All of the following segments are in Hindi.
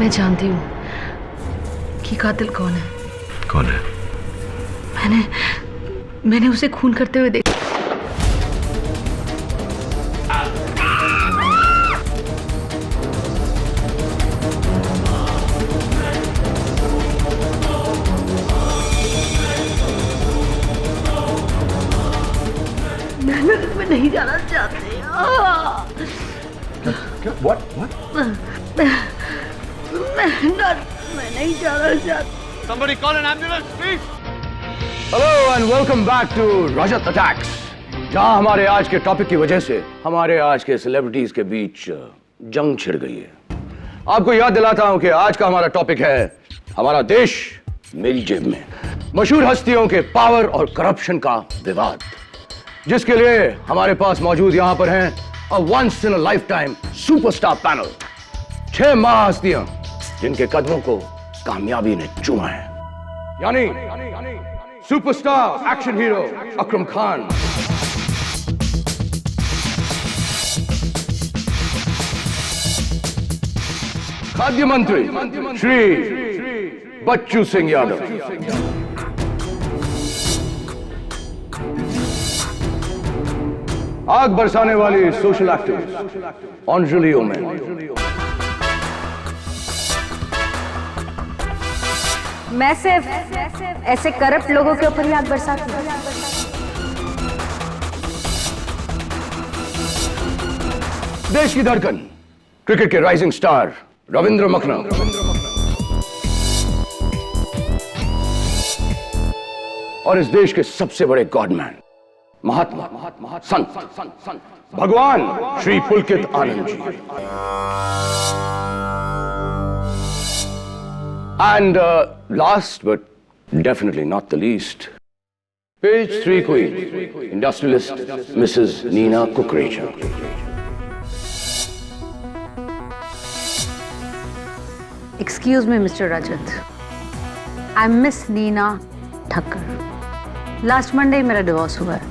मैं जानती हूँ कि कातिल कौन है। कौन है? मैंने उसे खून करते हुए देखा। मैं नहीं जाना चाहती। क्या? What? मैं नहीं जाना चाहती। Somebody call an ambulance, please. Hello and welcome back to Rajat Attacks, जहां हमारे आज के टॉपिक की वजह से हमारे आज के सेलिब्रिटीज के बीच जंग छिड़ गई है। आपको याद दिलाता हूं कि आज का हमारा टॉपिक है हमारा देश मेरी जेब में। मशहूर हस्तियों के पावर और करप्शन का विवाद, जिसके लिए हमारे पास मौजूद यहां पर हैं a once in a lifetime superstar panel. 6 महाहस्तियां जिनके कदमों को कामयाबी ने चूमा है, यानी superstar action hero Akram Khan, खाद्य मंत्री श्री बच्चू सिंह यादव, आग बरसाने वाली सोशल एक्टिविस्ट अंजलि ओमेन, मैं सिर्फ ऐसे करप्ट लोगों के ऊपर ही आग बरसाती हूं। देश की धड़कन, क्रिकेट के राइजिंग स्टार रविंद्र मखना, और इस देश के सबसे बड़े गॉडमैन महात्मा संत भगवान श्री पुलकित Anand ji, and last but definitely not the least, page 3 queen, industrialist Mrs. Nina Kukreja. Excuse me, Mr. Rajat. I'm Miss Nina Thakkar. Last Monday मेरा डिवोर्स हुआ है,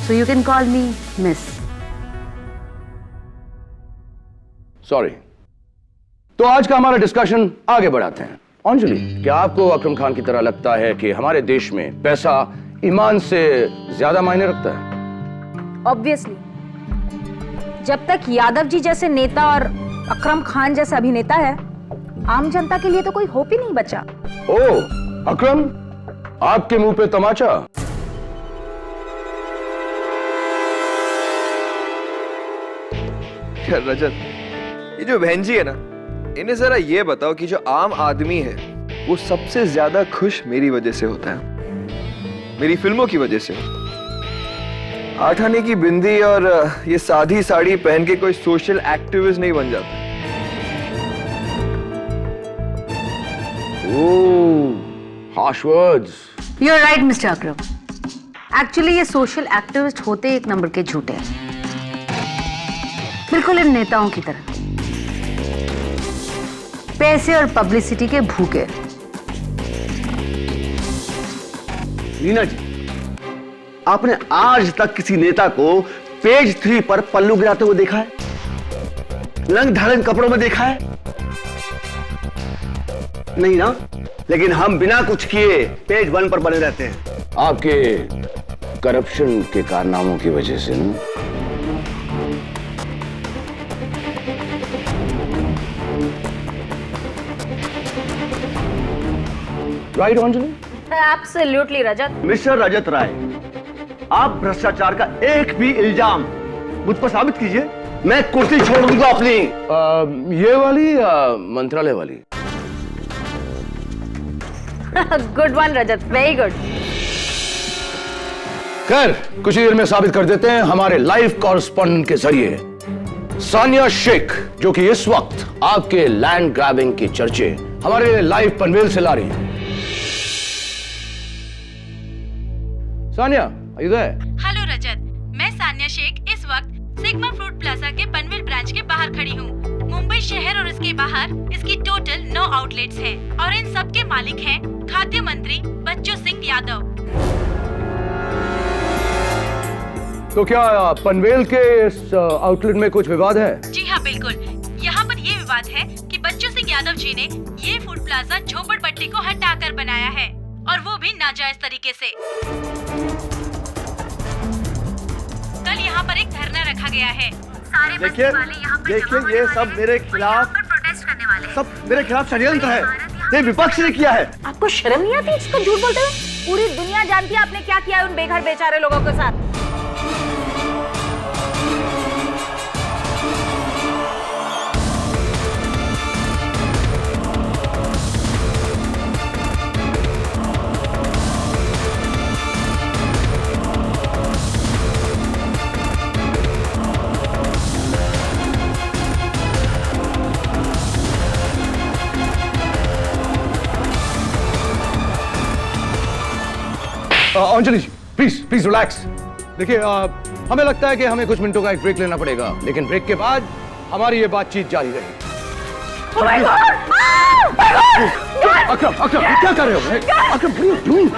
so you can call me Miss. Sorry. तो आज का हमारा डिस्कशन आगे बढ़ाते हैं। अंजलि, क्या आपको अकरम खान की तरह लगता है कि हमारे देश में पैसा ईमान से ज्यादा मायने रखता है? Obviously. जब तक यादव जी जैसे नेता और अकरम खान जैसा अभिनेता है, आम जनता के लिए तो कोई होप ही नहीं बचा। ओह, अकरम, आपके मुंह पे तमाचा। यार रजत, ये जो बहन जी है ना, इन्हें जरा ये बताओ कि जो आम आदमी है वो सबसे ज्यादा खुश मेरी वजह से होता है, मेरी फिल्मों की वजह से। 8 आने की बिंदी और ये सादी साड़ी पहन के कोई सोशल एक्टिविस्ट नहीं बन जाता। harsh words. You're right, Mr. Akram. Actually, ये सोशल एक्टिविस्ट होते एक नंबर के झूठे हैं, बिल्कुल इन नेताओं की तरह, पैसे और पब्लिसिटी के भूखे। नीना जी, आपने आज तक किसी नेता को पेज 3 पर पल्लू गिराते हुए देखा है? रंग धारण कपड़ों में देखा है? नहीं ना? लेकिन हम बिना कुछ किए पेज 1 पर बने रहते हैं। आपके करप्शन के कारनामों की वजह से ना? राइट अंजलि? Absolutely, रजत। मिस्टर रजत राय, आप भ्रष्टाचार का एक भी इल्जाम मुझ पर साबित कीजिए, मैं कुर्सी छोड़ दूंगा अपनी। ये वाली या मंत्रालय वाली? गुड वन रजत, वेरी गुड। खैर, कुछ ही देर में साबित कर देते हैं हमारे लाइव कॉरेस्पॉन्डेंट के जरिए। सानिया शेख, जो कि इस वक्त आपके लैंड ग्रैबिंग के चर्चे हमारे लाइव पनवेल से ला रही है। Sania, are you there? Hello Rajat, मैं सानिया शेख इस वक्त सिग्मा फ्रूट प्लाजा के पनवेल ब्रांच के बाहर खड़ी हूँ। मुंबई शहर और इसके बाहर इसकी टोटल 9 आउटलेट्स हैं और इन सब के मालिक हैं खाद्य मंत्री बच्चू सिंह यादव। तो क्या पनवेल के इस आउटलेट में कुछ विवाद है? जी हाँ, बिल्कुल। यहाँ पर ये विवाद है कि बच्चू सिंह यादव जी ने ये फूड प्लाजा झोपड़पट्टी को हटाकर बनाया है, और वो भी नाजायज तरीके से। कल यहाँ पर एक धरना रखा गया है। सारे देखिए ये सब मेरे खिलाफ प्रोटेस्ट करने वाले सब मेरे खिलाफ षड्यंत्र है। ये विपक्ष ने किया है। आपको शर्म नहीं आती इसको झूठ बोलते हुए? पूरी दुनिया जानती है आपने क्या किया है उन बेघर बेचारे लोगों के साथ। अंजलि जी प्लीज रिलैक्स। देखिए हमें लगता है कि हमें कुछ मिनटों का एक ब्रेक लेना पड़ेगा, लेकिन ब्रेक के बाद हमारी ये बातचीत जारी रहेगी। अकरम क्या कर रहे हो? अकरम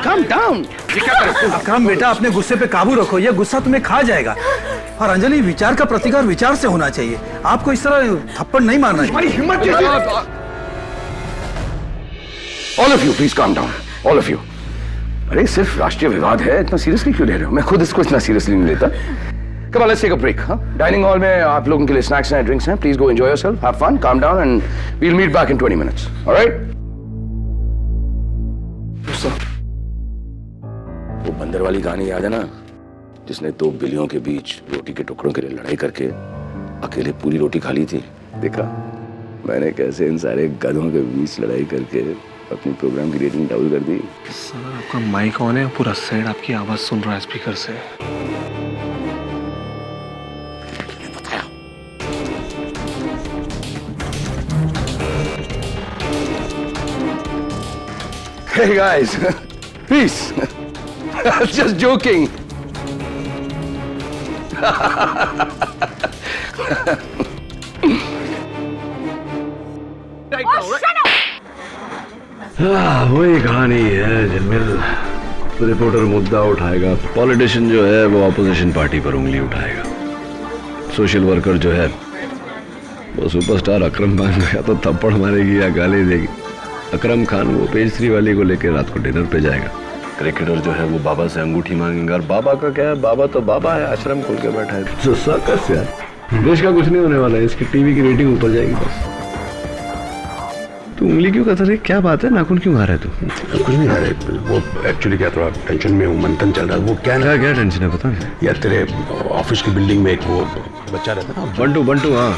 calm down। ये क्या कर रहे हो? अकरम बेटा अपने गुस्से पे काबू रखो, ये गुस्सा तुम्हें खा जाएगा। और अंजलि विचार का प्रतिकार विचार से होना चाहिए, आपको इस तरह थप्पड़ नहीं मारना चाहिए। हमारी हिम्मत कैसी? All of you please calm down, all of you। अरे सिर्फ राष्ट्रीय विवाद है, इतना सीरियसली क्यों ले रहे हो? मैं खुद इसको इतना सीरियसली नहीं लेता। Come on, let's take a break, हाँ? डाइनिंग हॉल में आप लोगों के लिए स्नैक्स हैं, ड्रिंक्स हैं। Please go enjoy yourself, have fun, calm down, and we'll meet back in 20 minutes. All right? वो बंदर वाली कहानी याद है ना, जिसने दो बिल्लियों के बीच रोटी के टुकड़ों के लिए लड़ाई करके अकेले पूरी रोटी खा ली थी? देखा मैंने कैसे इन सारे गधों के बीच लड़ाई करके अपनी प्रोग्राम की रेटिंग डाउन कर दी। सर आपका माइक ऑन है, पूरा साइड आपकी आवाज सुन रहा है स्पीकर से। Hey guys, peace. Just joking. वही कहानी है जिनमें रिपोर्टर मुद्दा उठाएगा, पॉलिटिशियन जो है वो ऑपोजिशन पार्टी पर उंगली उठाएगा, सोशल वर्कर जो है वो सुपरस्टार अकरम खान को या तो थप्पड़ मारेगी या गाली देगी। अकरम खान वो पेज 3 वाली को लेकर रात को डिनर पे जाएगा। क्रिकेटर जो है वो बाबा से अंगूठी मांगेगा, और बाबा का क्या है, बाबा तो बाबा है, आश्रम खोल के बैठा है। तो सर्कस यार, देश का कुछ नहीं होने वाला है, इसकी टीवी की रेटिंग ऊपर जाएगी बस। तू उंगली क्यों कर रही? क्या बात है, नाखून क्यों खा रहा है तू? कुछ नहीं खा रहे, वो एक्चुअली क्या थोड़ा टेंशन में हूँ, मंथन चल रहा है। वो क्या टेंशन है पता है यार, तेरे ऑफिस की बिल्डिंग में एक वो बच्चा रहता ना, बंटू। हाँ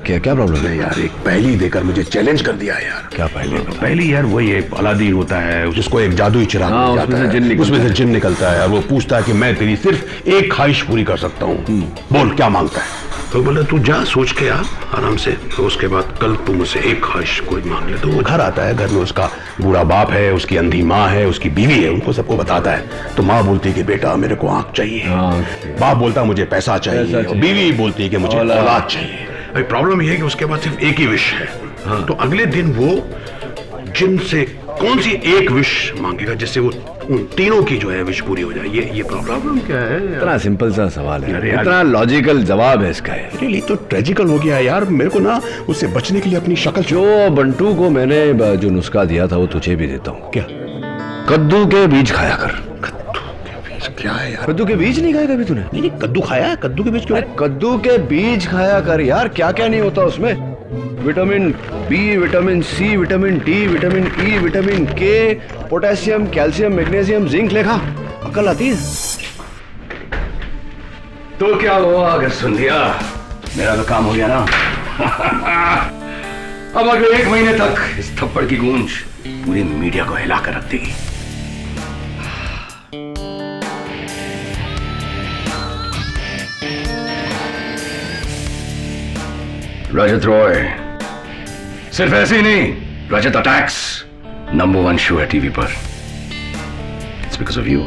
क्या प्रॉब्लम है यार? एक पहेली देकर मुझे चैलेंज कर दिया यार। क्या पहली यार वही एक अलादीन होता है, जिसको एक जादुई चिराग मिल जाता है, उसमें से जिन निकलता है और वो पूछता है कि मैं तेरी सिर्फ एक ख्वाहिश पूरी कर सकता हूँ, बोल क्या मांगता है? तो बोला तू जा सोच के आ आराम से, तो उसके बाद कल तू मुझसे एक ख्वाहिश कोई मांग ले। तो वो घर आता है, घर में उसका बूढ़ा बाप है, उसकी अंधी माँ है, उसकी बीवी है, उनको सबको बताता है। तो माँ बोलती है कि बेटा मेरे को आंख चाहिए, बाप बोलता मुझे पैसा चाहिए, और बीवी बोलती है कि मुझे औलाद चाहिए। भाई प्रॉब्लम यह है कि उसके पास सिर्फ एक ही विश है। तो अगले दिन वो जिन से कौन सी एक विश मांगेगा जिससे वो उन तीनों की जो है विश पूरी हो जाए, ये प्रॉब्लम क्या है? इतना सिंपल सा सवाल है, इतना लॉजिकल जवाब है इसका। रियली तो ट्रेजिकल हो गया यार, मेरे को ना उससे बचने के लिए अपनी शक्ल जो बंटू को मैंने जो नुस्खा दिया था वो तुझे भी देता हूँ। क्या? कद्दू के बीज खाया कर। क्या है यार? कद्दू के बीज नहीं खाया कभी तूने? नहीं कद्दू खाया है, कद्दू के बीज क्यों? कद्दू के बीज खाया कर यार, क्या क्या नहीं होता उसमें। Vitamin B, vitamin C, vitamin D, vitamin E, vitamin K, potassium, calcium, magnesium, zinc लेखा, अकल आती है। तो क्या हुआ अगर सुन लिया? मेरा तो काम हो गया ना। अब अगले 1 महीने तक इस थप्पड़ की गूंज पूरी मीडिया को हिला कर रख देगी। रजत रॉय सिर्फ ऐसे ही नहीं, रजत अटैक्स नंबर 1 शो है टीवी पर। It's because of you.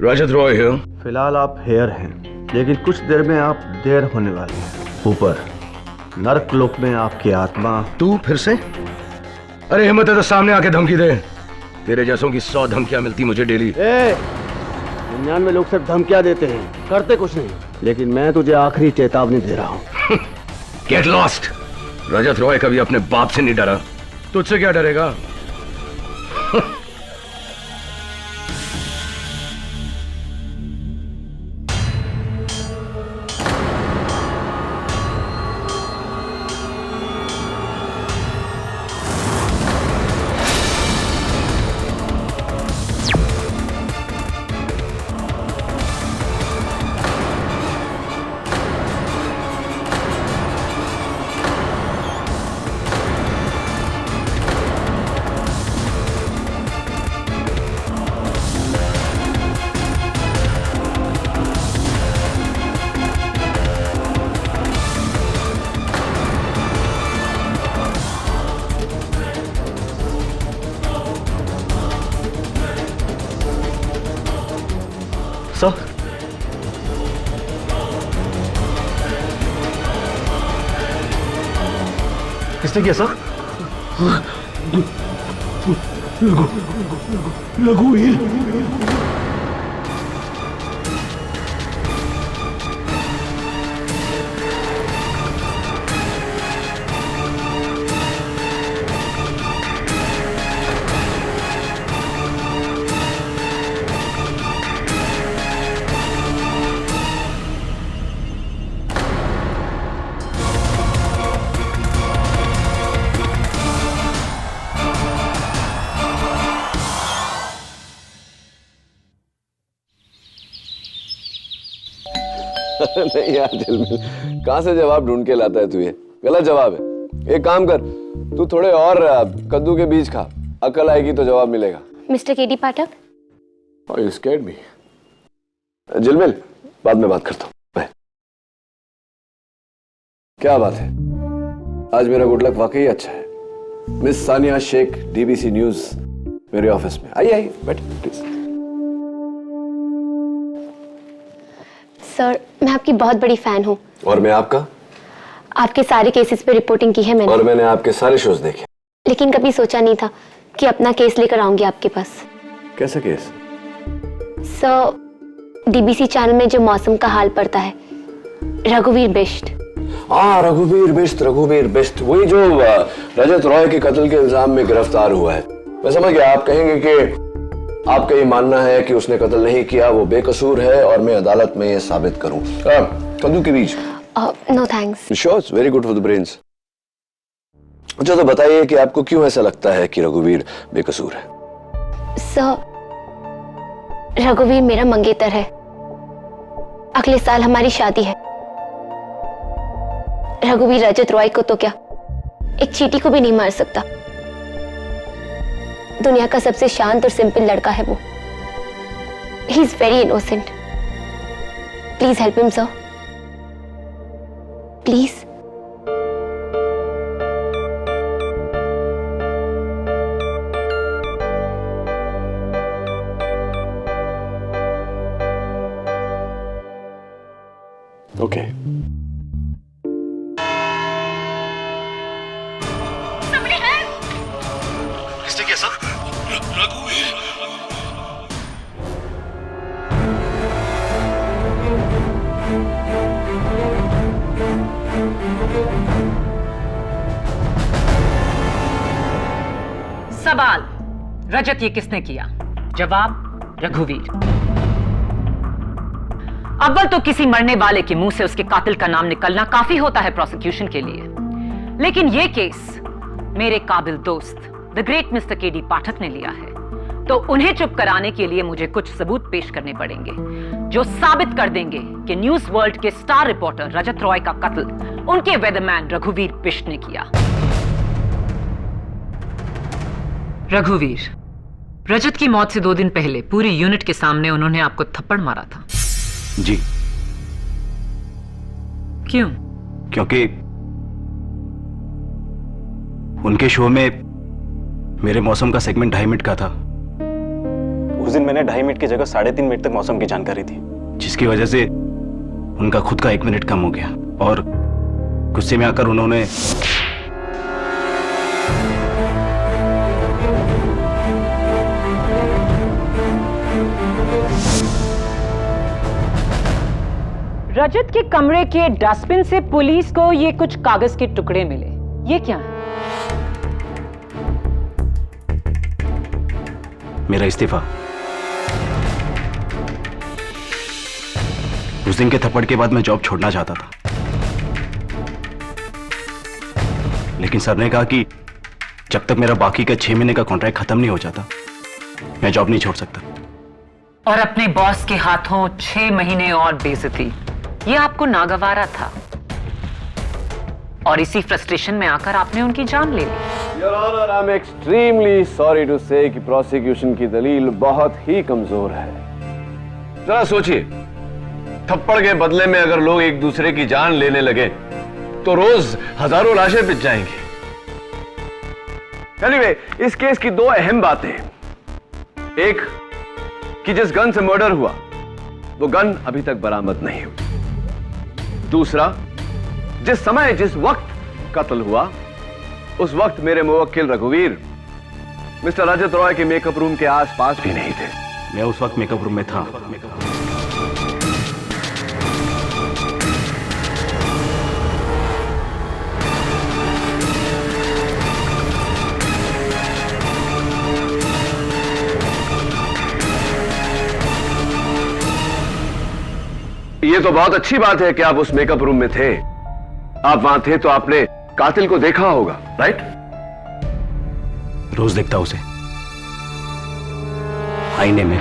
Rajat Roy है। फिलहाल आप हेयर हैं, लेकिन कुछ देर में आप देर होने वाले हैं। ऊपर नर्क लोक में आपकी आत्मा। तू फिर से? अरे हिम्मत है तो सामने आके धमकी दे। तेरे जैसों की 100 धमकियां मिलती मुझे डेली। 99 लोग सिर्फ धमकियां देते हैं, करते कुछ नहीं। लेकिन मैं तुझे आखिरी चेतावनी दे रहा हूं। Get lost. रजत रॉय कभी अपने बाप से नहीं डरा, तुझसे क्या डरेगा? सर, किसने किया सर? रघुवीर। नहीं यार झिलमिल, कहां से जवाब ढूंढ के लाता है तू? ये गलत जवाब है। एक काम कर, तू थोड़े और कद्दू के बीज खा, अकल आएगी तो जवाब मिलेगा। Mister KD Pathak, you scared me. Jhilmil, बाद में बात करता हूँ। बाय। क्या बात है, आज मेरा गुड लक वाकई अच्छा है। Miss Sania Shaikh, DBC news मेरे ऑफिस में। आइए आइए, बैठिए प्लीज। सर मैं आपकी बहुत बड़ी फैन हूँ। और मैं आपका? आपके सारे केसेस पे रिपोर्टिंग की है मैंने। और मैंने आपके सारे शोज देखे। लेकिन कभी सोचा नहीं था कि अपना केस लेकर आऊंगी आपके पास। कैसा केस? सर, डीबीसी चैनल में जो मौसम का हाल पड़ता है, रघुवीर बिष्ट। रघुवीर बिष्ट, वही जो रजत रॉय के कत्ल के इल्जाम में गिरफ्तार हुआ है। मैं समझ गया, आप कहेंगे कि आपका ये मानना है कि उसने कत्ल नहीं किया, वो बेकसूर है और मैं अदालत में ये साबित करूं। कद्दू के बीज? No thanks. Sure, very good for the brains. अच्छा तो बताइए कि आपको क्यों ऐसा लगता है कि रघुवीर बेकसूर है? सर, रघुवीर मेरा मंगेतर है। अगले साल हमारी शादी है। रघुवीर रजत रॉय को तो क्या, एक चींटी को भी नहीं मार सकता। दुनिया का सबसे शांत और सिंपल लड़का है वो। He is very innocent. Please help him sir, please. Okay. किसने किया सर? सवाल, रजत ये किसने किया? जवाब, रघुवीर। अव्वल तो किसी मरने वाले के मुंह से उसके कातिल का नाम निकलना काफी होता है प्रोसिक्यूशन के लिए, लेकिन ये केस मेरे काबिल दोस्त द ग्रेट मिस्टर केडी पाठक ने लिया है, तो उन्हें चुप कराने के लिए मुझे कुछ सबूत पेश करने पड़ेंगे जो साबित कर देंगे कि न्यूज वर्ल्ड के स्टार रिपोर्टर रजत रॉय का कत्ल उनके वेदरमैन रघुवीर बिष्ट ने किया। रघुवीर, रजत की मौत से 2 दिन पहले पूरी यूनिट के सामने उन्होंने आपको थप्पड़ मारा था। जी। क्यों? क्योंकि उनके शो में मेरे मौसम का सेगमेंट 2.5 मिनट का था। उस दिन मैंने 2.5 मिनट की जगह 3.5 मिनट तक मौसम की जानकारी दी, जिसकी वजह से उनका खुद का 1 मिनट कम हो गया और गुस्से में आकर उन्होंने रजत के कमरे के डस्टबिन से पुलिस को ये कुछ कागज के टुकड़े मिले। ये क्या है? मेरा इस्तीफा। उस दिन के थप्पड़ के बाद मैं जॉब छोड़ना चाहता था, लेकिन सर ने कहा कि जब तक मेरा बाकी का 6 महीने का कॉन्ट्रैक्ट खत्म नहीं हो जाता, मैं जॉब नहीं छोड़ सकता। और अपने बॉस के हाथों 6 महीने और बेइज्जती, ये आपको नागवारा था और इसी फ्रस्ट्रेशन में आकर आपने उनकी जान ले ली। Your honour, I am extremely sorry to say कि प्रोसिक्यूशन की दलील बहुत ही कमजोर है। जरा सोचिए, थप्पड़ के बदले में अगर लोग एक दूसरे की जान लेने लगे तो रोज हजारों लाशें पिट जाएंगी। एनीवे, इस केस की 2 अहम बातें हैं। एक कि जिस गन से मर्डर हुआ वो गन अभी तक बरामद नहीं हुई। दूसरा, जिस समय जिस वक्त कत्ल हुआ उस वक्त मेरे मुवक्किल रघुवीर मिस्टर रजत रॉय के मेकअप रूम के आसपास भी नहीं थे। मैं उस वक्त मेकअप रूम में था। ये तो बहुत अच्छी बात है कि आप उस मेकअप रूम में थे। आप वहां थे तो आपने कातिल को देखा होगा, राइट? रोज देखता उसे आईने में।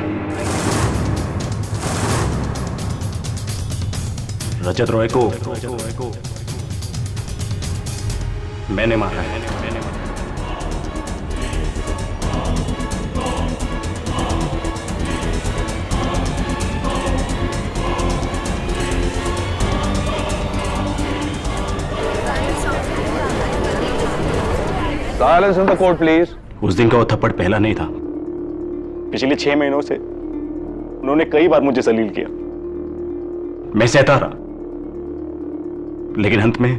रजत रॉय को मैंने मारा है। Silence in the court, please. उस दिन का वो थप्पड़ पहला नहीं था। पिछले 6 महीनों से उन्होंने कई बार मुझे जलील किया। मैं सहता रहा, लेकिन अंत में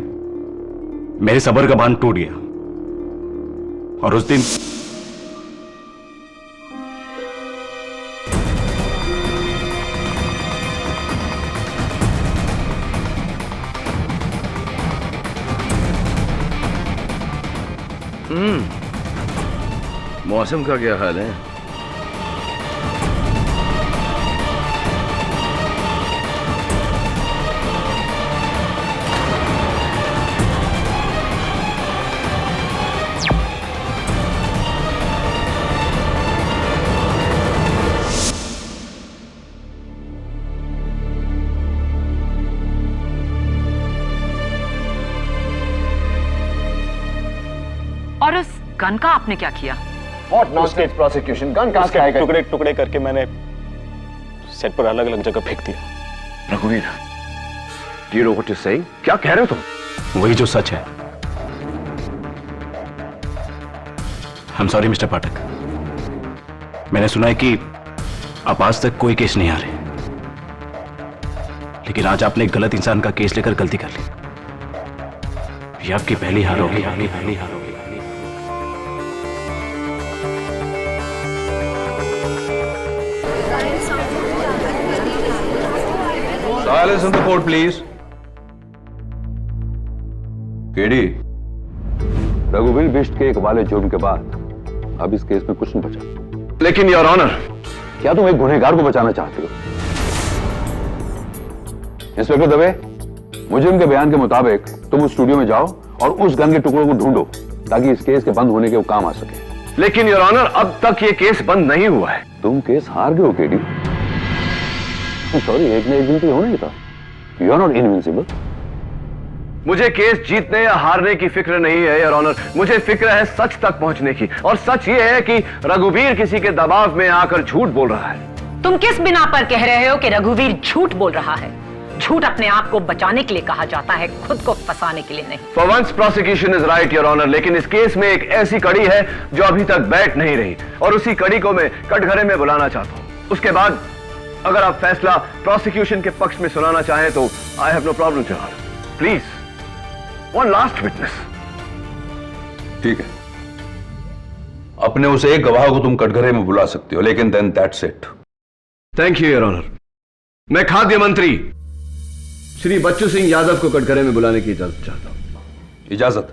मेरे सब्र का बांध टूट गया और उस दिन मौसम का क्या हाल है? और उस गन का आपने क्या किया? What nonsense prosecution? गन कहां से आएगा? टुकड़े टुकड़े करके मैंने सेट पर अलग अलग जगह फेंक दिया। रघुवीर, do you know what you're saying? क्या कह रहे हो तुम? वही जो सच है। I'm sorry मिस्टर पाठक। मैंने सुना है कि आप आज तक कोई केस नहीं हारे, लेकिन आज आपने एक गलत इंसान का केस लेकर गलती कर ली। ये आपकी पहली हार होगी। Silence in the court, please. KD, रघुवीर बिष्ट के एक वाले जुर्म के बाद अब इस केस में कुछ नहीं बचा। लेकिन योर ऑनर, क्या तुम एक गुनहगार को बचाना चाहते हो? इंस्पेक्टर दवे, मुजरिम के बयान के मुताबिक तुम उस स्टूडियो में जाओ और उस गन के टुकड़ों को ढूंढो ताकि इस केस के बंद होने के वो काम आ सके। लेकिन योर ऑनर, अब तक ये केस बंद नहीं हुआ है। तुम केस हार गए हो केडी। सॉरी, एक न एक दिन तो होना ही था। You are not invincible. मुझे केस जीतने या हारने की फिक्र नहीं है योर ऑनर। मुझे फिक्र है सच तक पहुंचने की, और सच ये है कि रघुवीर किसी के दबाव में आकर झूठ बोल रहा है। तुम किस बिना पर कह रहे हो कि रघुवीर झूठ बोल रहा है? झूठ अपने आप को बचाने के लिए कहा जाता है, खुद को फंसाने के लिए नहीं। For once prosecution is right your honour, लेकिन इस केस में एक ऐसी कड़ी है जो अभी तक बैठ नहीं रही, और उसी कड़ी को मैं कटघरे में बुलाना चाहता हूं। उसके बाद अगर आप फैसला प्रोसिक्यूशन के पक्ष में सुनाना चाहें तो I have no problem your honour. Please, one last witness. ठीक है, अपने उस एक गवाह को तुम कटघरे में बुला सकते हो, लेकिन then that's it. Thank you your honour. मैं खाद्य मंत्री श्री बच्चू सिंह यादव को कटघरे में बुलाने की इजाजत चाहता हूं। इजाजत।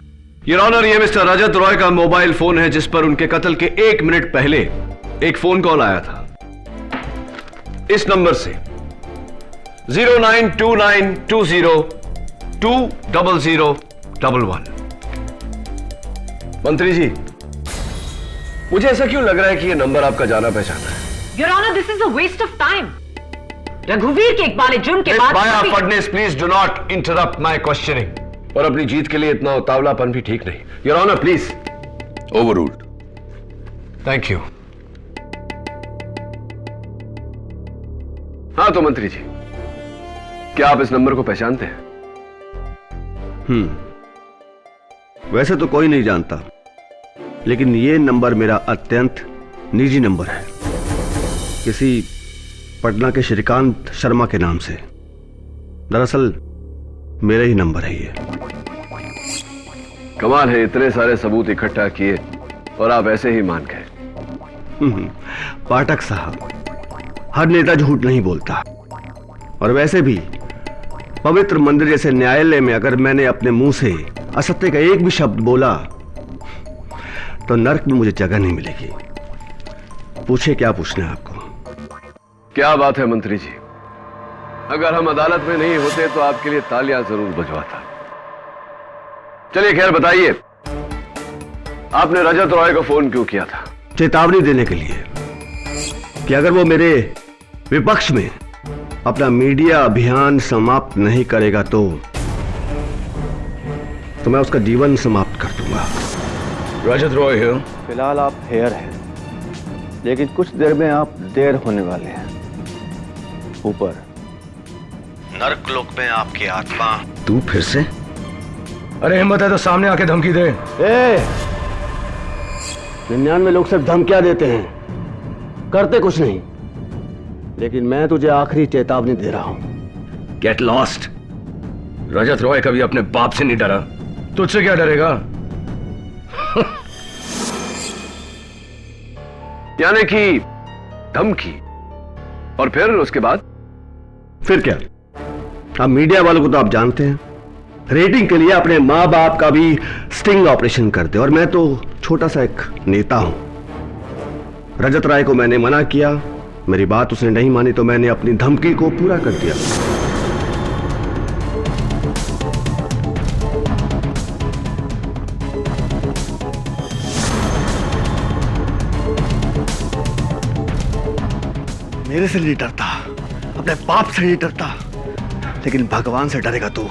योर ऑनर, ये मिस्टर रजत रॉय का मोबाइल फोन है जिस पर उनके कत्ल के 1 मिनट पहले एक फोन कॉल आया था। इस नंबर से 0929202011। मंत्री जी, मुझे ऐसा क्यों लग रहा है कि यह नंबर आपका जाना पहचाना है? Your honour, this is a waste of time. रघुवीर के इकबाल जुर्म के बाद Maya Phadnis, please do not interrupt my questioning. और अपनी जीत के लिए इतना उतावलापन भी ठीक नहीं। Your honour, please. Overruled. Thank you. हाँ तो मंत्री जी, क्या आप इस नंबर को पहचानते हैं? वैसे तो कोई नहीं जानता, लेकिन ये नंबर मेरा अत्यंत निजी नंबर है, किसी पटना के श्रीकांत शर्मा के नाम से। दरअसल मेरा ही नंबर है ये। कमाल है, इतने सारे सबूत इकट्ठा किए और आप ऐसे ही मान गए। पाठक साहब, हर नेता झूठ नहीं बोलता, और वैसे भी पवित्र मंदिर जैसे न्यायालय में अगर मैंने अपने मुंह से असत्य का एक भी शब्द बोला तो नर्क में मुझे जगह नहीं मिलेगी। पूछे क्या पूछना है आपको? क्या बात है मंत्री जी, अगर हम अदालत में नहीं होते तो आपके लिए तालियां जरूर बजवाता। चलिए खैर बताइए, आपने रजत रॉय को फोन क्यों किया था? चेतावनी देने के लिए कि अगर वो मेरे विपक्ष में अपना मीडिया अभियान समाप्त नहीं करेगा तो मैं उसका जीवन समाप्त कर दूंगा। रजत रॉय है। फिलहाल आप हेयर हैं, लेकिन कुछ देर में आप देर होने वाले हैं। ऊपर नरक लोक में आपकी आत्मा। तू फिर से? अरे हिम्मत है तो सामने आके धमकी दे। 99 लोग सिर्फ धमकियां देते हैं, करते कुछ नहीं। लेकिन मैं तुझे आखिरी चेतावनी दे रहा हूं। Get lost. रजत रॉय कभी अपने बाप से नहीं डरा, तुझसे क्या डरेगा? यानी कि धमकी, और फिर उसके बाद? फिर क्या? अब मीडिया वालों को तो आप जानते हैं, रेटिंग के लिए अपने मां बाप का भी स्टिंग ऑपरेशन करते, और मैं तो छोटा सा एक नेता हूं। रजत राय को मैंने मना किया, मेरी बात उसने नहीं मानी तो मैंने अपनी धमकी को पूरा कर दिया। मेरे से नहीं डरता, अपने बाप से नहीं डरता, लेकिन भगवान से डरेगा तू।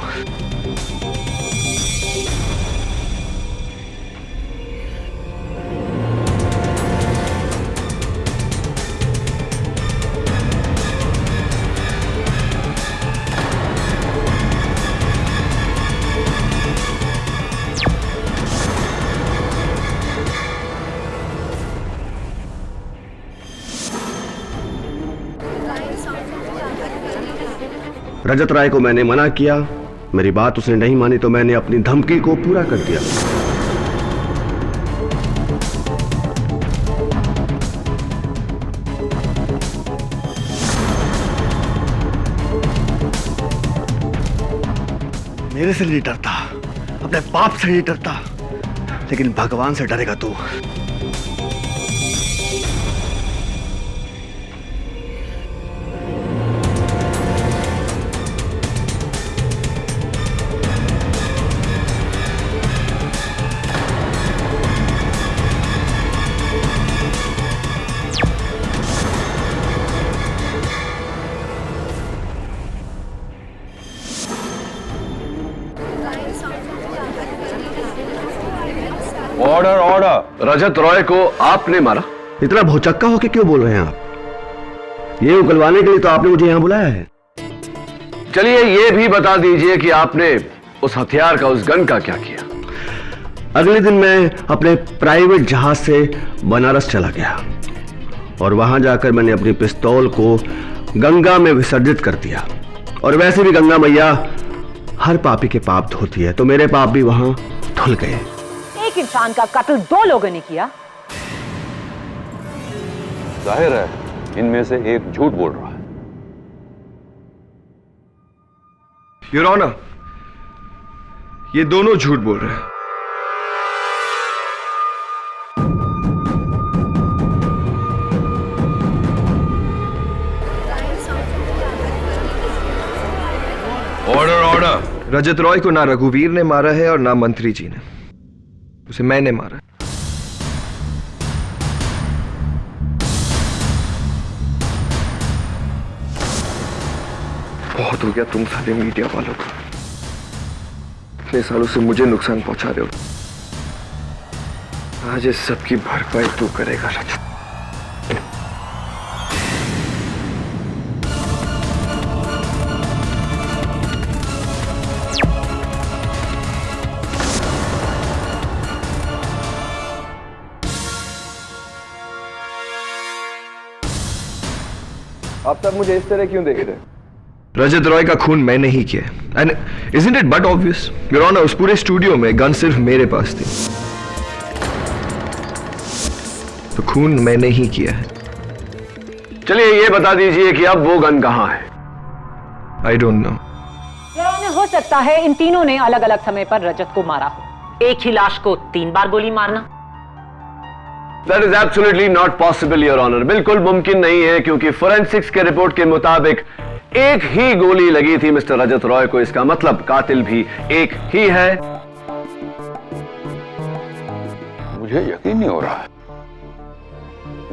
रजत राय को मैंने मना किया, मेरी बात उसने नहीं मानी तो मैंने अपनी धमकी को पूरा कर दिया। मेरे से नहीं डरता, अपने बाप से नहीं डरता, लेकिन भगवान से डरेगा तू। Order order. रजत रॉय को आपने मारा? इतना भौचक्का होके क्यों बोल रहे हैं आप? ये उगलवाने के लिए तो आपने मुझे यहां बुलाया है। चलिए ये भी बता दीजिए कि आपने उस हथियार का, उस गन का क्या किया? अगले दिन मैं अपने प्राइवेट जहाज से बनारस चला गया और वहां जाकर मैंने अपनी पिस्तौल को गंगा में विसर्जित कर दिया। और वैसे भी गंगा मैया हर पापी के पाप धोती है, तो मेरे पाप भी वहां धुल गए। एक इंसान का कत्ल 2 लोगों ने किया। जाहिर है इनमें से एक झूठ बोल रहा है। योर ऑनर, ये दोनों झूठ बोल रहे हैं। Order order. रजत रॉय को ना रघुवीर ने मारा है और ना मंत्री जी ने, उसे मैंने मारा। बहुत हो गया तुम सारे मीडिया वालों को, इतने सालों से मुझे नुकसान पहुंचा रहे हो। आज इस सबकी भरपाई तू करेगा रजत। आप सब मुझे इस तरह क्यों देख रहे हैं? रजत रॉय का खून मैंने ही किया है। And isn't it but obvious your honour, उस पूरे स्टूडियो में गन सिर्फ मेरे पास थी, तो खून मैंने ही किया है। चलिए ये बता दीजिए कि अब वो गन कहां है? I don't know. हो सकता है इन तीनों ने अलग अलग समय पर रजत को मारा हो। एक ही लाश को 3 बार गोली मारना। That is absolutely not possible, Your Honor. बिल्कुल मुमकिन नहीं है, क्योंकि फोरेंसिक्स के रिपोर्ट के मुताबिक एक ही गोली लगी थी मिस्टर रजत रॉय को। इसका मतलब कातिल भी एक ही है। मुझे यकीन नहीं हो रहा है।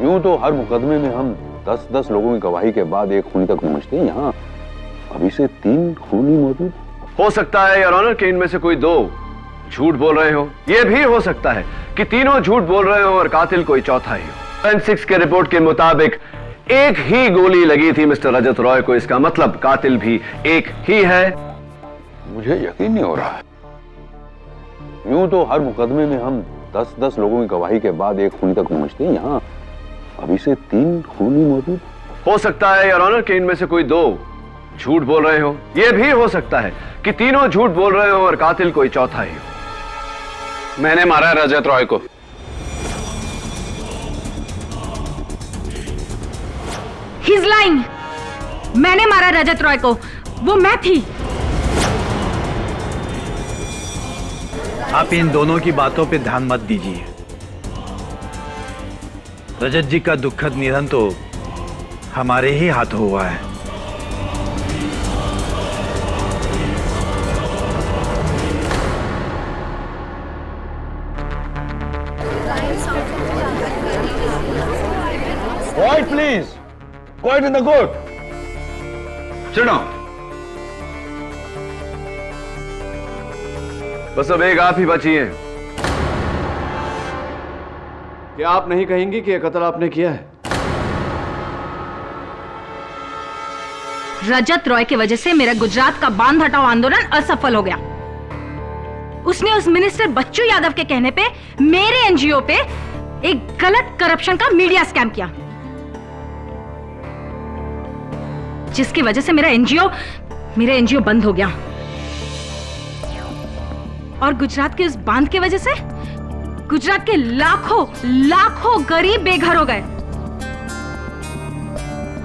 यूं तो हर मुकदमे में हम 10-10 लोगों की गवाही के बाद एक खूनी तक पहुंचते हैं, यहाँ अभी से 3 खूनी मौजूद। हो सकता है योर ऑनर कि इनमें से कोई 2 झूठ बोल रहे हो। यह भी हो सकता है कि तीनों झूठ बोल रहे हो और कातिल कोई चौथा ही हो। फोरेंसिक्स के रिपोर्ट के मुताबिक एक ही गोली लगी थी मिस्टर रजत रॉय को। इसका मतलब कातिल भी एक ही है। मुझे यकीन नहीं हो रहा है। यूं तो हर मुकदमे में हम 10-10 लोगों की गवाही के बाद एक खूनी तक पहुंचते हैं, यहाँ अभी से 3 खूनी मौजूद। हो सकता है योर ऑनर कि इनमें से कोई 2 झूठ बोल रहे हो। यह भी हो सकता है कि तीनों झूठ बोल रहे हो और कातिल कोई चौथा ही हो। मैंने मारा रजत रॉय को। He's lying. मैंने मारा रजत रॉय को, वो मैं थी। आप इन दोनों की बातों पे ध्यान मत दीजिए। रजत जी का दुखद निधन तो हमारे ही हाथों हुआ है। Quiet, please. Quiet in the court. Sit down. बस अब एक आप ही बची हैं। क्या आप नहीं कहेंगी कि यह कत्ल आपने किया है? रजत रॉय की वजह से मेरा गुजरात का बांध हटाओ आंदोलन असफल हो गया। उसने उस मिनिस्टर बच्चू यादव के कहने पे मेरे एनजीओ पे एक गलत करप्शन का मीडिया स्कैम किया, जिसकी वजह से मेरा एनजीओ बंद हो गया। और गुजरात के उस बांध की वजह से गुजरात के लाखों गरीब बेघर हो गए।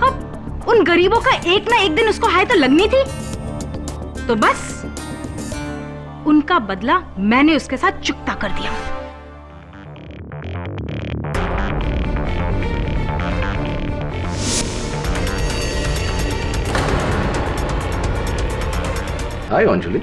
अब उन गरीबों का एक ना एक दिन उसको हाय तो लगनी थी, तो बस उनका बदला मैंने उसके साथ चुकता कर दिया। हाय अंजलि।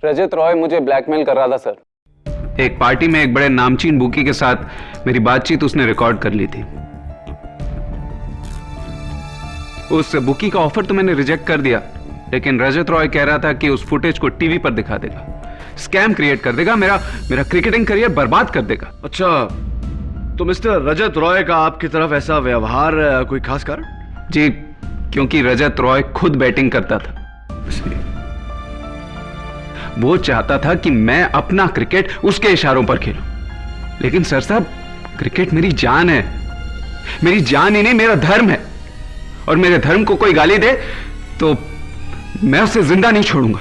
रजत रॉय मुझे ब्लैकमेल कर रहा था सर। एक पार्टी में एक बड़े नामचीन बुकी के साथ मेरी बातचीत उसने रिकॉर्ड कर ली थी। उस बुकी का ऑफर तो मैंने रिजेक्ट कर दिया, लेकिन रजत रॉय कह रहा था कि उस फुटेज को टीवी पर दिखा देगा, स्कैम क्रिएट कर देगा, मेरा क्रिकेटिंग करियर बर्बाद कर देगा। अच्छा, तो मिस्टर रजत रॉय का आपकी तरफ ऐसा व्यवहार कोई खास कारण? जी, क्योंकि रजत रॉय खुद बैटिंग करता था। वो चाहता था कि मैं अपना क्रिकेट उसके इशारों पर खेलूं, लेकिन सर साहब, क्रिकेट मेरी जान है। मेरी जान ही नहीं, मेरा धर्म है, और मेरे धर्म को कोई गाली दे तो मैं उसे जिंदा नहीं छोड़ूंगा।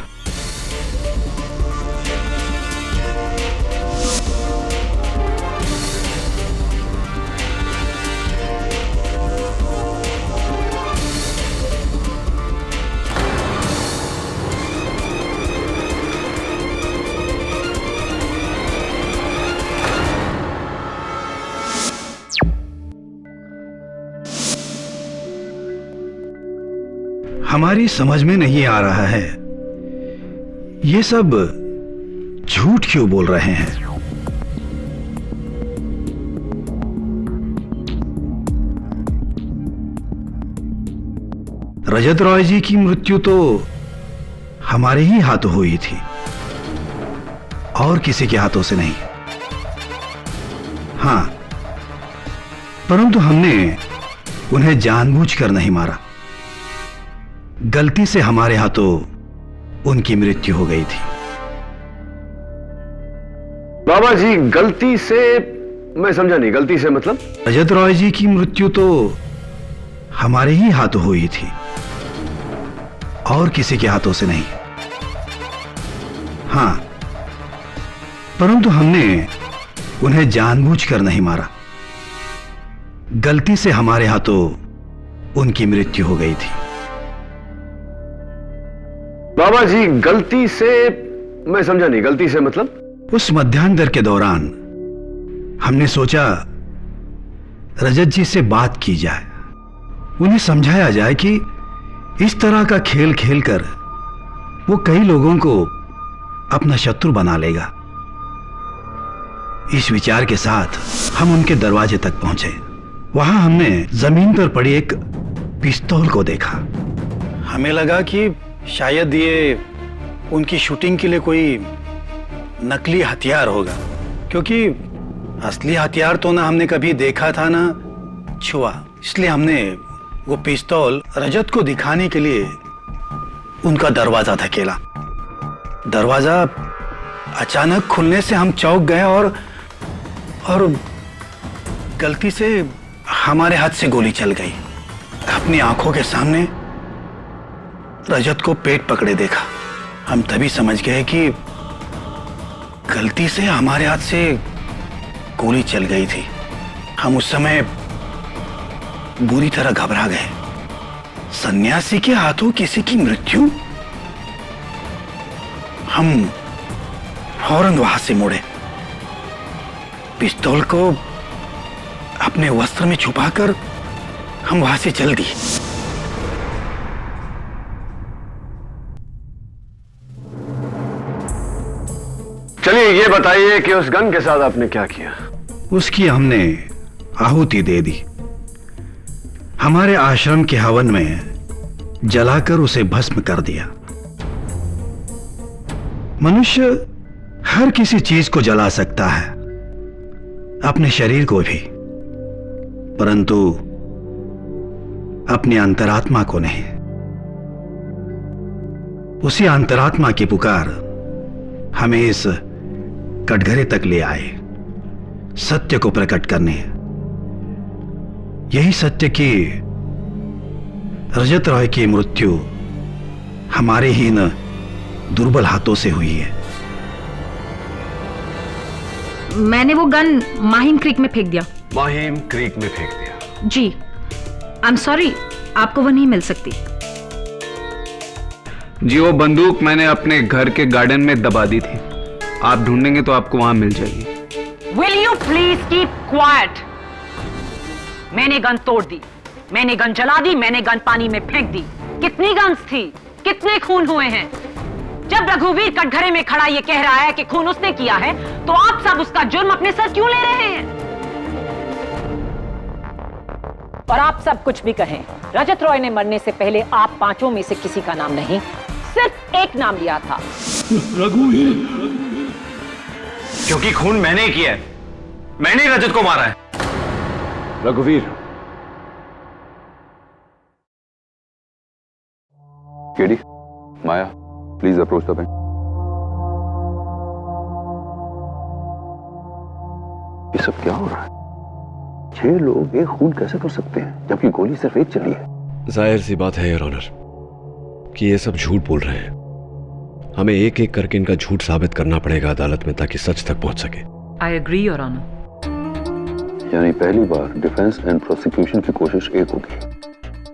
हमारी समझ में नहीं आ रहा है ये सब झूठ क्यों बोल रहे हैं। रजत रॉय जी की मृत्यु तो हमारे ही हाथों हुई थी और किसी के हाथों से नहीं। हां, परंतु हमने उन्हें जानबूझकर नहीं मारा। गलती से हमारे हाथों उनकी मृत्यु हो गई थी। बाबा जी, गलती से मैं समझा नहीं, गलती से मतलब? रजत रॉय जी की मृत्यु तो हमारे ही हाथों हुई थी और किसी के हाथों से नहीं। हां, परंतु हमने उन्हें जानबूझकर नहीं मारा। गलती से हमारे हाथों उनकी मृत्यु हो गई थी। बाबा जी, गलती से मैं समझा नहीं, गलती से मतलब? उस मध्यांतर के दौरान हमने सोचा रजत जी से बात की जाए, उन्हें समझाया जाए कि इस तरह का खेल खेलकर वो कई लोगों को अपना शत्रु बना लेगा। इस विचार के साथ हम उनके दरवाजे तक पहुंचे। वहां हमने जमीन पर पड़ी एक पिस्तौल को देखा। हमें लगा कि शायद ये उनकी शूटिंग के लिए कोई नकली हथियार होगा, क्योंकि असली हथियार तो ना हमने कभी देखा था ना छुआ। इसलिए हमने वो पिस्तौल रजत को दिखाने के लिए उनका दरवाजा धकेला। दरवाजा अचानक खुलने से हम चौंक गए और गलती से हमारे हाथ से गोली चल गई। अपनी आंखों के सामने रजत को पेट पकड़े देखा। हम तभी समझ गए कि गलती से हमारे हाथ से गोली चल गई थी। हम उस समय बुरी तरह घबरा गए। सन्यासी के हाथों किसी की मृत्यु? हम फौरन वहां से मुड़े, पिस्तौल को अपने वस्त्र में छुपाकर हम वहां से चल दिए। चलिए ये बताइए कि उस गन के साथ आपने क्या किया? उसकी हमने आहुति दे दी। हमारे आश्रम के हवन में जलाकर उसे भस्म कर दिया। मनुष्य हर किसी चीज को जला सकता है, अपने शरीर को भी, परंतु अपनी अंतरात्मा को नहीं। उसी अंतरात्मा की पुकार हमें इस कटघरे तक ले आए, सत्य को प्रकट करने। यही सत्य कि रजत रॉय की मृत्यु हमारे ही इन दुर्बल हाथों से हुई है। मैंने वो गन माहिम क्रीक में फेंक दिया। माहिम क्रीक में फेंक दिया? जी, आई एम सॉरी, आपको वो नहीं मिल सकती। जी, वो बंदूक मैंने अपने घर के गार्डन में दबा दी थी। आप ढूंढेंगे तो आपको वहां मिल जाएगी। Will you please keep quiet? मैंने गन तोड़ दी, मैंने गन जला दी, मैंने गन पानी में फेंक दी। कितनी गन्स थी, कितने खून हुए हैं? जब रघुवीर कटघरे में खड़ा ये कह रहा है कि खून उसने किया है, तो आप सब उसका जुर्म अपने सर क्यों ले रहे हैं? और आप सब कुछ भी कहें, रजत रॉय ने मरने से पहले आप पांचों में से किसी का नाम नहीं, सिर्फ एक नाम लिया था, रघुवीर। क्योंकि खून मैंने किया है, मैंने ही रजत को मारा है। रघुवीर, KD, Maya, please approach the bench. ये सब क्या हो रहा है? 6 लोग एक खून कैसे कर सकते हैं जबकि गोली सिर्फ एक चली है? जाहिर सी बात है योर ऑनर कि ये सब झूठ बोल रहे हैं। हमें एक एक करके इनका झूठ साबित करना पड़ेगा अदालत में, ताकि सच तक पहुंच सके। I agree your honour. यानी पहली बार डिफेंस एंड प्रोसिक्यूशन की कोशिश एक होगी,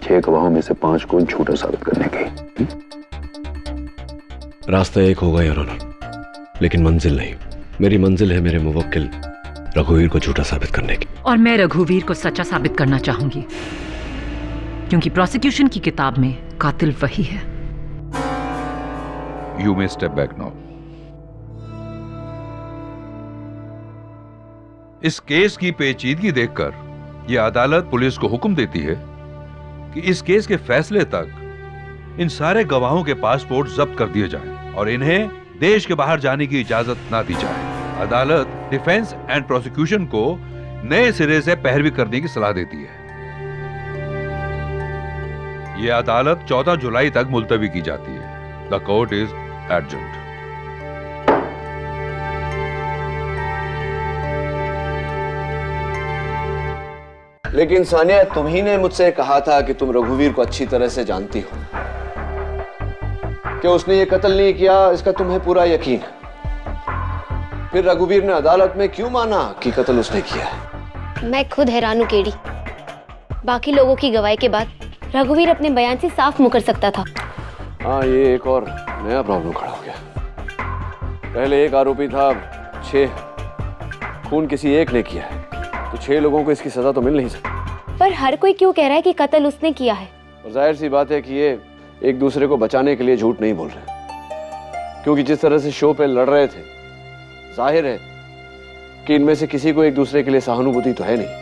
6 गवाहों में से 5 को झूठा साबित करने की। रास्ता एक होगा योर ऑनर, लेकिन मंजिल नहीं। मेरी मंजिल है मेरे मुवक्किल रघुवीर को झूठा साबित करने की। और मैं रघुवीर को सच्चा साबित करना चाहूंगी, क्योंकि प्रोसिक्यूशन की किताब में कातिल वही है। You may step back now. इस केस की पेचीदगी देखकर यह अदालत पुलिस को हुक्म देती है कि इस केस के फैसले तक इन सारे गवाहों के पासपोर्ट जब्त कर दिए जाएं और इन्हें देश के बाहर जाने की इजाजत ना दी जाए। अदालत डिफेंस एंड प्रोसिक्यूशन को नए सिरे से पैरवी करने की सलाह देती है। यह अदालत 14 जुलाई तक मुलतवी की जाती है। The court is adjourned. लेकिन सानिया, तुम ही ने मुझसे कहा था कि तुम रघुवीर को अच्छी तरह से जानती हो, कि उसने ये कत्ल नहीं किया इसका तुम्हें पूरा यकीन है। फिर रघुवीर ने अदालत में क्यों माना कि कत्ल उसने किया है? मैं खुद हैरान हूं केडी। बाकी लोगों की गवाही के बाद रघुवीर अपने बयान से साफ मुकर सकता था। हाँ, ये एक और नया प्रॉब्लम खड़ा हो गया। पहले एक आरोपी था, 6 खून किसी एक ने किया है, तो 6 लोगों को इसकी सजा तो मिल नहीं सकती। पर हर कोई क्यों कह रहा है कि कत्ल उसने किया है? और जाहिर सी बात है कि ये एक दूसरे को बचाने के लिए झूठ नहीं बोल रहे, क्योंकि जिस तरह से शो पे लड़ रहे थे, जाहिर है कि इनमें से किसी को एक दूसरे के लिए सहानुभूति तो है नहीं।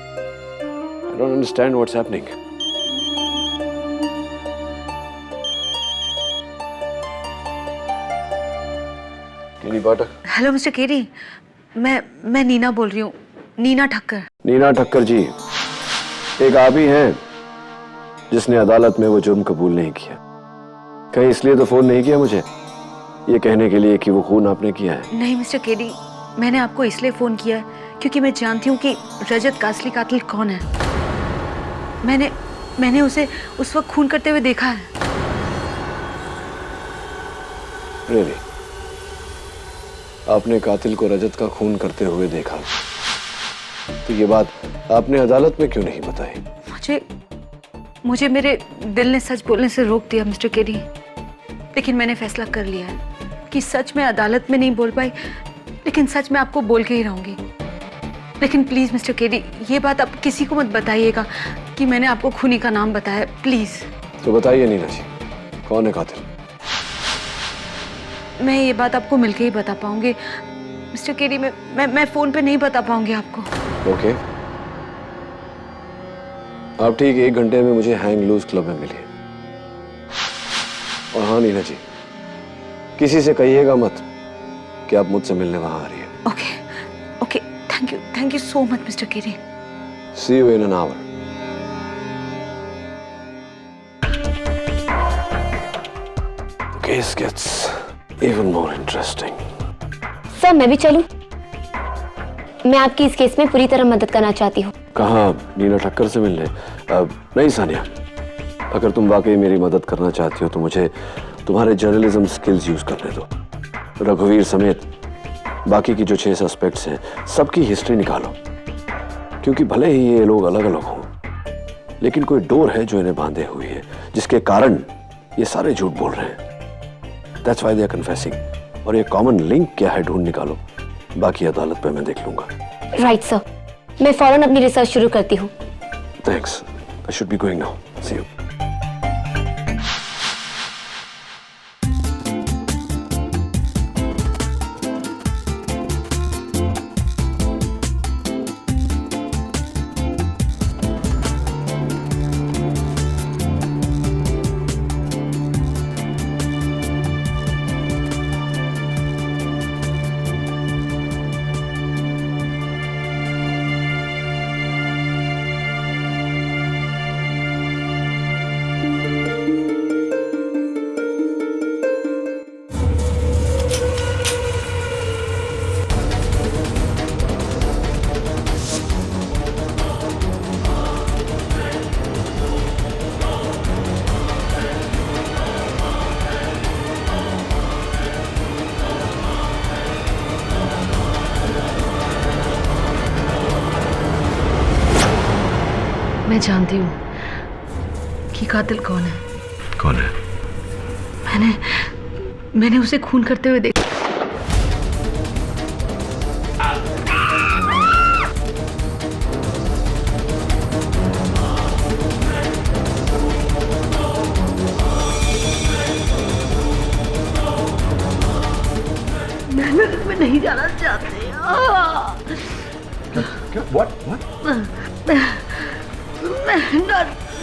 I don't understand what's happening. KD Pathak. Hello mister KD, मैं नीना बोल रही हूँ, नीना ठक्कर। नीना ठक्कर जी, एक आप ही हैं जिसने अदालत में वो जुर्म कबूल नहीं किया। कहीं इसलिए तो फोन नहीं किया मुझे ये कहने के लिए कि वो खून आपने किया है? नहीं मिस्टर केडी, मैंने आपको इसलिए फोन किया है क्योंकि मैं जानती हूँ कि रजत का असली कातिल कौन है। मैंने उसे उस वक्त खून करते हुए देखा है। Really? आपने कातिल को रजत का खून करते हुए देखा, तो ये बात आपने अदालत में क्यों नहीं बताई? मुझे मेरे दिल ने सच बोलने से रोक दिया मिस्टर केडी, लेकिन मैंने फैसला कर लिया है कि सच में अदालत में नहीं बोल पाई, लेकिन सच मैं आपको बोल के ही रहूंगी। लेकिन प्लीज मिस्टर केडी, ये बात आप किसी को मत बताइएगा कि मैंने आपको खूनी का नाम बताया, प्लीज। तो बताइए नीना जी, कौन है कातिल? मैं ये बात आपको मिलके ही बता पाऊंगी मिस्टर केडी, मैं फोन पे नहीं बता पाऊंगी आपको। ओके, आप ठीक 1 घंटे में मुझे हैंग लूज क्लब में मिलिए। और हाँ नीना जी, किसी से कहिएगा मत कि आप मुझसे मिलने वहां आ रही है। Okay, thank you so much mister KD. See you in an hour. The case gets even more interesting. Sir, मैं भी चलूं? मैं आपकी इस केस में पूरी तरह मदद करना चाहती हूँ। कहाँ? नीना ठक्कर से मिलने? नहीं सानिया, अगर तुम वाकई मेरी मदद करना चाहती हो तो मुझे तुम्हारे जर्नलिज्म स्किल्स यूज करने दो। रघुवीर समेत बाकी की जो 6 सस्पेक्ट्स हैं, सबकी हिस्ट्री निकालो, क्योंकि भले ही ये लोग अलग अलग हों, लेकिन कोई डोर है जो इन्हें बांधे हुई है, जिसके कारण ये सारे झूठ बोल रहे हैं। That's why they are confessing. और ये कॉमन लिंक क्या है, ढूंढ निकालो। बाकी अदालत पे मैं देख लूंगा। राइट सर, मैं फौरन अपनी रिसर्च शुरू करती हूँ। Thanks. I should be going now. See you. मैं जानती हूँ कि कातिल कौन है। कौन है? मैंने उसे खून करते हुए देखा। नहीं जाना चाहते।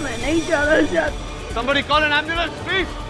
मैं नहीं जाना चाहती। Somebody call an ambulance, please.